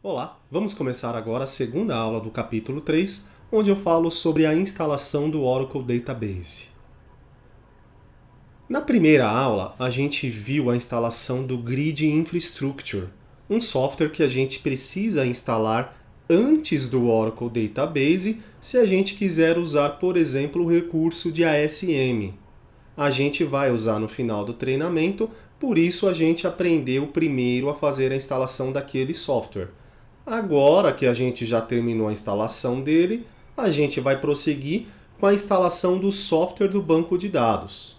Olá, vamos começar agora a segunda aula do capítulo 3, onde eu falo sobre a instalação do Oracle Database. Na primeira aula, a gente viu a instalação do Grid Infrastructure, um software que a gente precisa instalar antes do Oracle Database se a gente quiser usar, por exemplo, o recurso de ASM. A gente vai usar no final do treinamento, por isso a gente aprendeu primeiro a fazer a instalação daquele software. Agora que a gente já terminou a instalação dele, a gente vai prosseguir com a instalação do software do banco de dados.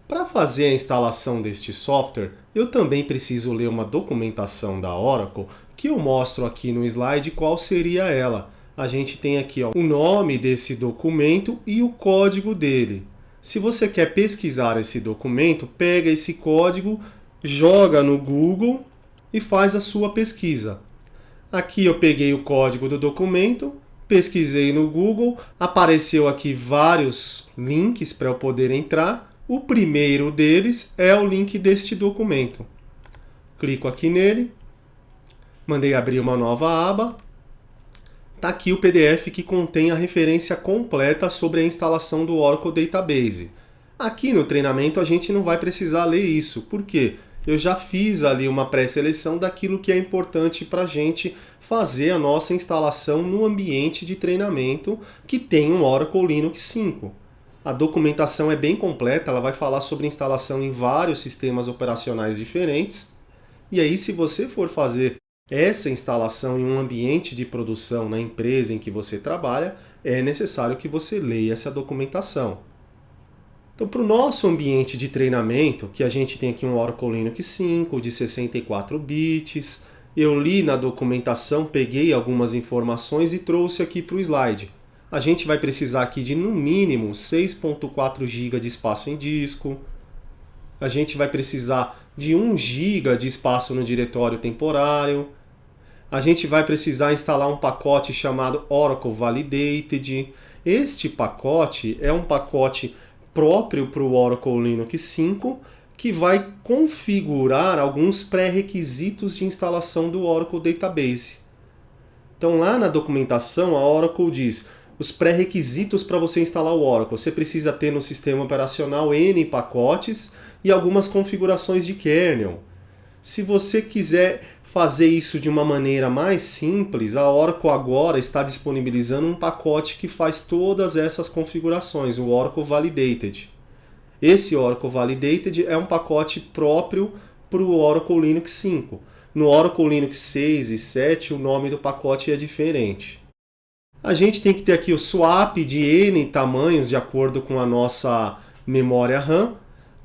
Para fazer a instalação deste software, eu também preciso ler uma documentação da Oracle que eu mostro aqui no slide qual seria ela. A gente tem aqui o nome desse documento e o código dele. Se você quer pesquisar esse documento, pega esse código, joga no Google e faz a sua pesquisa. Aqui eu peguei o código do documento, pesquisei no Google, apareceu aqui vários links para eu poder entrar. O primeiro deles é o link deste documento. Clico aqui nele, mandei abrir uma nova aba. Está aqui o PDF que contém a referência completa sobre a instalação do Oracle Database. Aqui no treinamento a gente não vai precisar ler isso, por quê? Eu já fiz ali uma pré-seleção daquilo que é importante para a gente fazer a nossa instalação no ambiente de treinamento que tem um Oracle Linux 5. A documentação é bem completa, ela vai falar sobre instalação em vários sistemas operacionais diferentes. E aí, se você for fazer essa instalação em um ambiente de produção na empresa em que você trabalha, é necessário que você leia essa documentação. Então, para o nosso ambiente de treinamento, que a gente tem aqui um Oracle Linux 5 de 64 bits, eu li na documentação, peguei algumas informações e trouxe aqui para o slide. A gente vai precisar aqui de no mínimo 6.4 GB de espaço em disco. A gente vai precisar de 1 GB de espaço no diretório temporário. A gente vai precisar instalar um pacote chamado Oracle Validated. Este pacote é um pacote próprio para o Oracle Linux 5, que vai configurar alguns pré-requisitos de instalação do Oracle Database. Então lá na documentação a Oracle diz os pré-requisitos para você instalar o Oracle. Você precisa ter no sistema operacional N pacotes e algumas configurações de kernel. Se você quiser fazer isso de uma maneira mais simples, a Oracle agora está disponibilizando um pacote que faz todas essas configurações, o Oracle Validated. Esse Oracle Validated é um pacote próprio para o Oracle Linux 5. No Oracle Linux 6 e 7, o nome do pacote é diferente. A gente tem que ter aqui o swap de N tamanhos de acordo com a nossa memória RAM.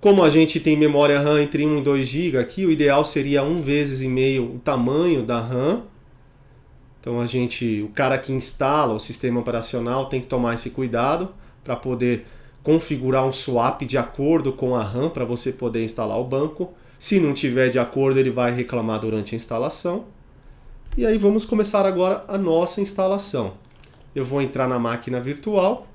Como a gente tem memória RAM entre 1 e 2 GB aqui, o ideal seria 1,5 vezes o tamanho da RAM. Então o cara que instala o sistema operacional tem que tomar esse cuidado para poder configurar um swap de acordo com a RAM para você poder instalar o banco. Se não tiver de acordo, ele vai reclamar durante a instalação. E aí vamos começar agora a nossa instalação. Eu vou entrar na máquina virtual.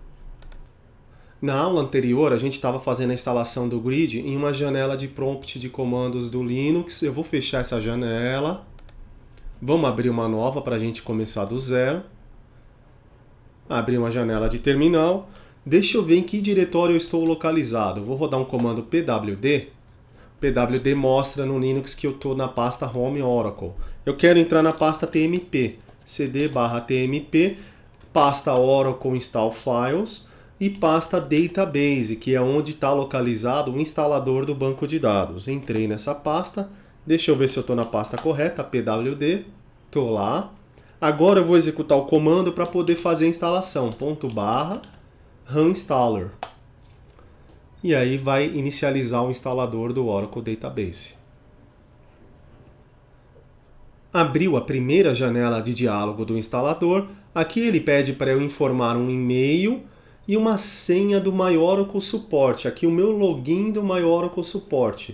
Na aula anterior, a gente estava fazendo a instalação do Grid em uma janela de prompt de comandos do Linux. Eu vou fechar essa janela. Vamos abrir uma nova para a gente começar do zero. Abrir uma janela de terminal. Deixa eu ver em que diretório eu estou localizado. Vou rodar um comando pwd. pwd mostra no Linux que eu estou na pasta Home Oracle. Eu quero entrar na pasta tmp. cd/tmp, pasta Oracle Install Files e pasta Database, que é onde está localizado o instalador do banco de dados. Entrei nessa pasta, deixa eu ver se eu estou na pasta correta, pwd, estou lá. Agora eu vou executar o comando para poder fazer a instalação, /run installer. E aí vai inicializar o instalador do Oracle Database. Abriu a primeira janela de diálogo do instalador. Aqui ele pede para eu informar um e-mail e uma senha do MyOracle Support. Aqui o meu login do MyOracle Support.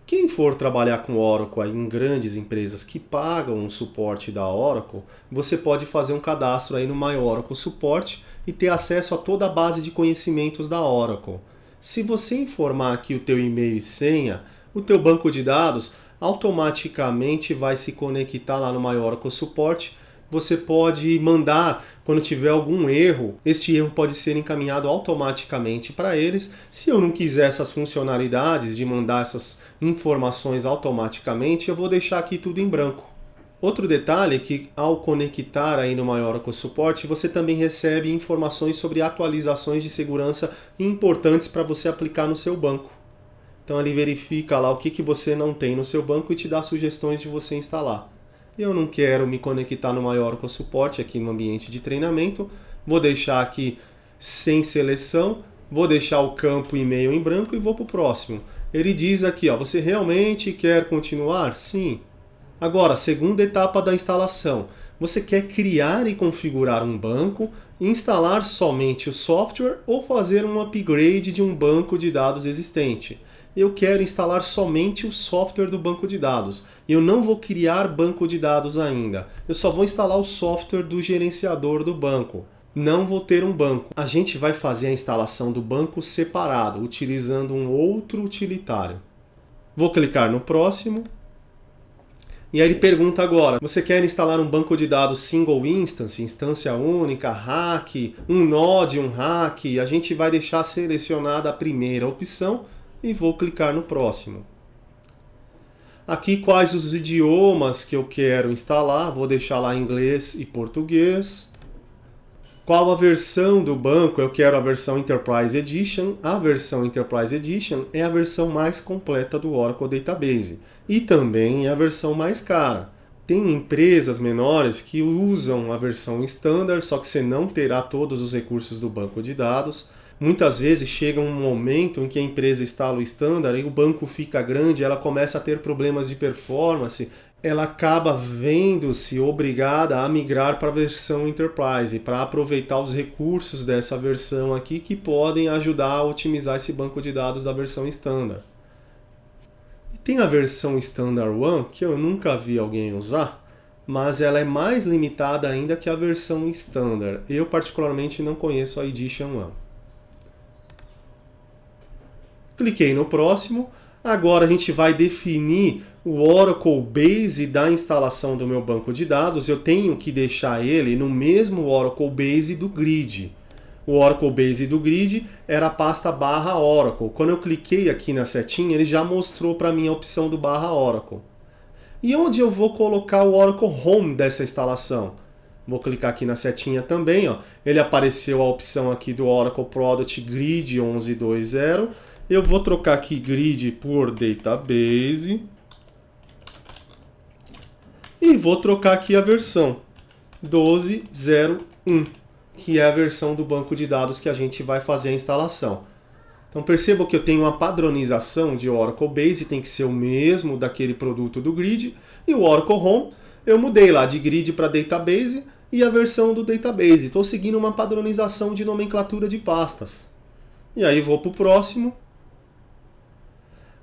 Quem for trabalhar com Oracle em grandes empresas que pagam o suporte da Oracle, você pode fazer um cadastro aí no MyOracle Support e ter acesso a toda a base de conhecimentos da Oracle. Se você informar aqui o teu e-mail e senha, o teu banco de dados automaticamente vai se conectar lá no My Oracle Support. Você pode mandar, quando tiver algum erro, este erro pode ser encaminhado automaticamente para eles. Se eu não quiser essas funcionalidades de mandar essas informações automaticamente, eu vou deixar aqui tudo em branco. Outro detalhe é que ao conectar aí no My Oracle Support, você também recebe informações sobre atualizações de segurança importantes para você aplicar no seu banco. Então ele verifica lá o que você não tem no seu banco e te dá sugestões de você instalar. Eu não quero me conectar no My Oracle Support aqui no ambiente de treinamento, vou deixar aqui sem seleção, vou deixar o campo e-mail em branco e vou para o próximo. Ele diz aqui, ó, você realmente quer continuar? Sim. Agora, segunda etapa da instalação. Você quer criar e configurar um banco, instalar somente o software ou fazer um upgrade de um banco de dados existente? Eu quero instalar somente o software do banco de dados. Eu não vou criar banco de dados ainda. Eu só vou instalar o software do gerenciador do banco. Não vou ter um banco. A gente vai fazer a instalação do banco separado, utilizando um outro utilitário. Vou clicar no próximo. E aí ele pergunta agora, você quer instalar um banco de dados single instance, instância única, RAC, um node, um RAC? A gente vai deixar selecionada a primeira opção e vou clicar no próximo. Aqui quais os idiomas que eu quero instalar, vou deixar lá inglês e português. Qual a versão do banco? Eu quero a versão Enterprise Edition. A versão Enterprise Edition é a versão mais completa do Oracle Database e também é a versão mais cara. Tem empresas menores que usam a versão Standard, só que você não terá todos os recursos do banco de dados. Muitas vezes chega um momento em que a empresa instala o Standard e o banco fica grande, ela começa a ter problemas de performance, ela acaba vendo-se obrigada a migrar para a versão Enterprise, para aproveitar os recursos dessa versão aqui que podem ajudar a otimizar esse banco de dados da versão Standard. E tem a versão Standard One, que eu nunca vi alguém usar, mas ela é mais limitada ainda que a versão Standard. Eu particularmente não conheço a Edition One. Cliquei no próximo. Agora a gente vai definir o Oracle Base da instalação do meu banco de dados. Eu tenho que deixar ele no mesmo Oracle Base do Grid. O Oracle Base do Grid era a pasta /Oracle. Quando eu cliquei aqui na setinha, ele já mostrou para mim a opção do /Oracle. E onde eu vou colocar o Oracle Home dessa instalação? Vou clicar aqui na setinha também. Ó. Ele apareceu a opção aqui do Oracle Product Grid 11.2.0. Eu vou trocar aqui Grid por Database. E vou trocar aqui a versão 12.0.1, que é a versão do banco de dados que a gente vai fazer a instalação. Então perceba que eu tenho uma padronização de Oracle Base, tem que ser o mesmo daquele produto do Grid. E o Oracle Home, eu mudei lá de Grid para Database e a versão do Database. Estou seguindo uma padronização de nomenclatura de pastas. E aí vou para o próximo.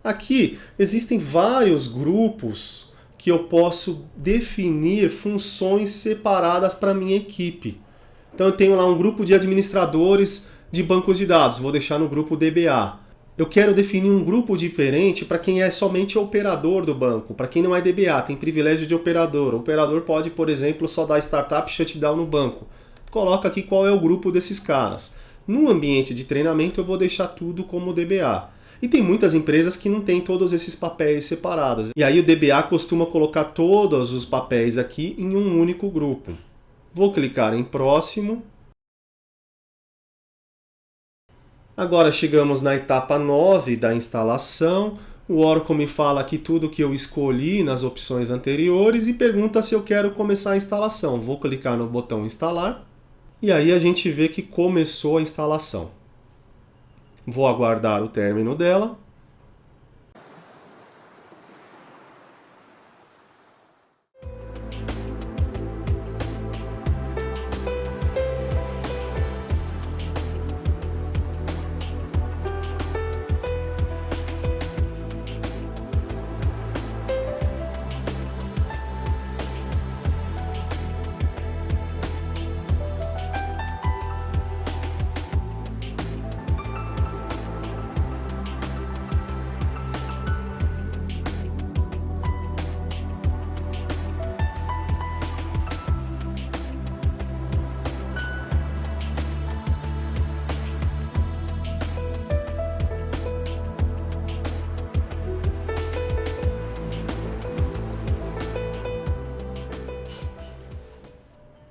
Aqui existem vários grupos que eu posso definir funções separadas para a minha equipe. Então eu tenho lá um grupo de administradores de bancos de dados, vou deixar no grupo DBA. Eu quero definir um grupo diferente para quem é somente operador do banco, para quem não é DBA, tem privilégio de operador. O operador pode, por exemplo, só dar startup shutdown no banco. Coloca aqui qual é o grupo desses caras. No ambiente de treinamento eu vou deixar tudo como DBA. E tem muitas empresas que não têm todos esses papéis separados. E aí o DBA costuma colocar todos os papéis aqui em um único grupo. Vou clicar em próximo. Agora chegamos na etapa 9 da instalação. O Oracle me fala aqui tudo que eu escolhi nas opções anteriores e pergunta se eu quero começar a instalação. Vou clicar no botão instalar. E aí a gente vê que começou a instalação. Vou aguardar o término dela.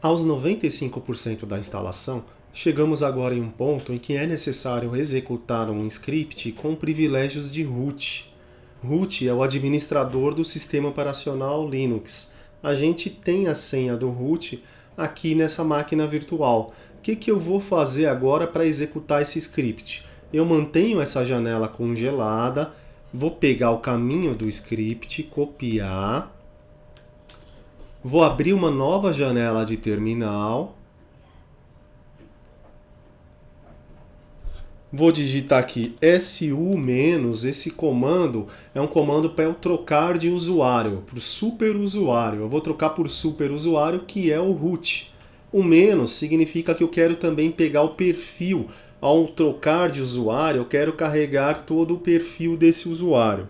Aos 95% da instalação, chegamos agora em um ponto em que é necessário executar um script com privilégios de root. Root é o administrador do sistema operacional Linux. A gente tem a senha do root aqui nessa máquina virtual. O que eu vou fazer agora para executar esse script? Eu mantenho essa janela congelada, vou pegar o caminho do script, copiar, vou abrir uma nova janela de terminal, vou digitar aqui su-, esse comando é um comando para eu trocar de usuário, para o superusuário. Eu vou trocar por superusuário, que é o root. O menos significa que eu quero também pegar o perfil. Ao trocar de usuário, eu quero carregar todo o perfil desse usuário.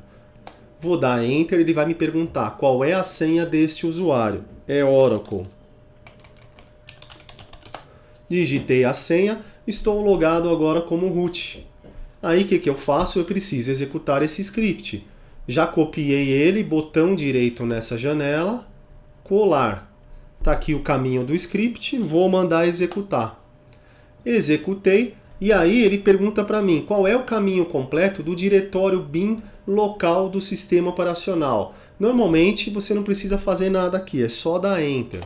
Vou dar Enter, ele vai me perguntar qual é a senha deste usuário. É Oracle. Digitei a senha, estou logado agora como root. Aí o que eu faço? Eu preciso executar esse script. Já copiei ele, botão direito nessa janela, colar. Está aqui o caminho do script, vou mandar executar. Executei, e aí ele pergunta para mim qual é o caminho completo do diretório bin local do sistema operacional. Normalmente você não precisa fazer nada aqui, é só dar Enter.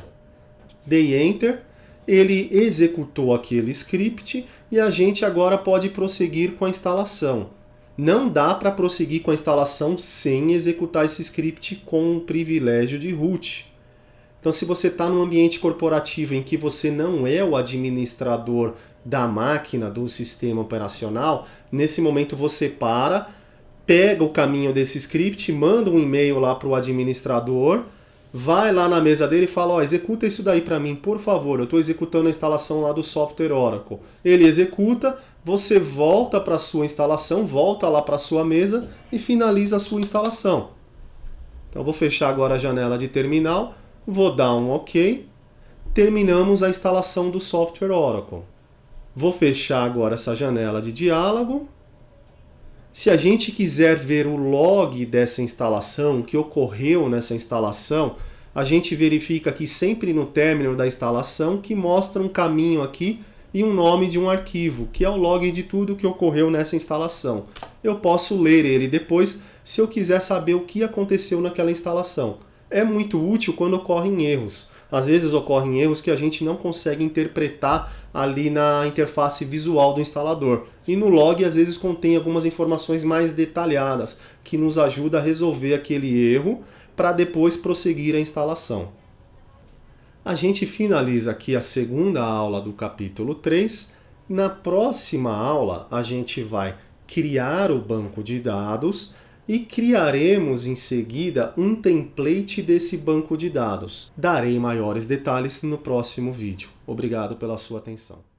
Dei Enter, ele executou aquele script e a gente agora pode prosseguir com a instalação. Não dá para prosseguir com a instalação sem executar esse script com o privilégio de root. Então, se você está num ambiente corporativo em que você não é o administrador da máquina, do sistema operacional, nesse momento você pega o caminho desse script, manda um e-mail lá para o administrador, vai lá na mesa dele e fala, executa isso daí para mim, por favor, eu estou executando a instalação lá do software Oracle. Ele executa, você volta para a sua instalação, volta lá para a sua mesa e finaliza a sua instalação. Então, eu vou fechar agora a janela de terminal, vou dar um OK, terminamos a instalação do software Oracle. Vou fechar agora essa janela de diálogo. Se a gente quiser ver o log dessa instalação, o que ocorreu nessa instalação, a gente verifica aqui sempre no término da instalação que mostra um caminho aqui e um nome de um arquivo, que é o log de tudo que ocorreu nessa instalação. Eu posso ler ele depois se eu quiser saber o que aconteceu naquela instalação. É muito útil quando ocorrem erros. Às vezes ocorrem erros que a gente não consegue interpretar ali na interface visual do instalador. E no log às vezes contém algumas informações mais detalhadas que nos ajudam a resolver aquele erro para depois prosseguir a instalação. A gente finaliza aqui a segunda aula do capítulo 3. Na próxima aula a gente vai criar o banco de dados e criaremos em seguida um template desse banco de dados. Darei maiores detalhes no próximo vídeo. Obrigado pela sua atenção.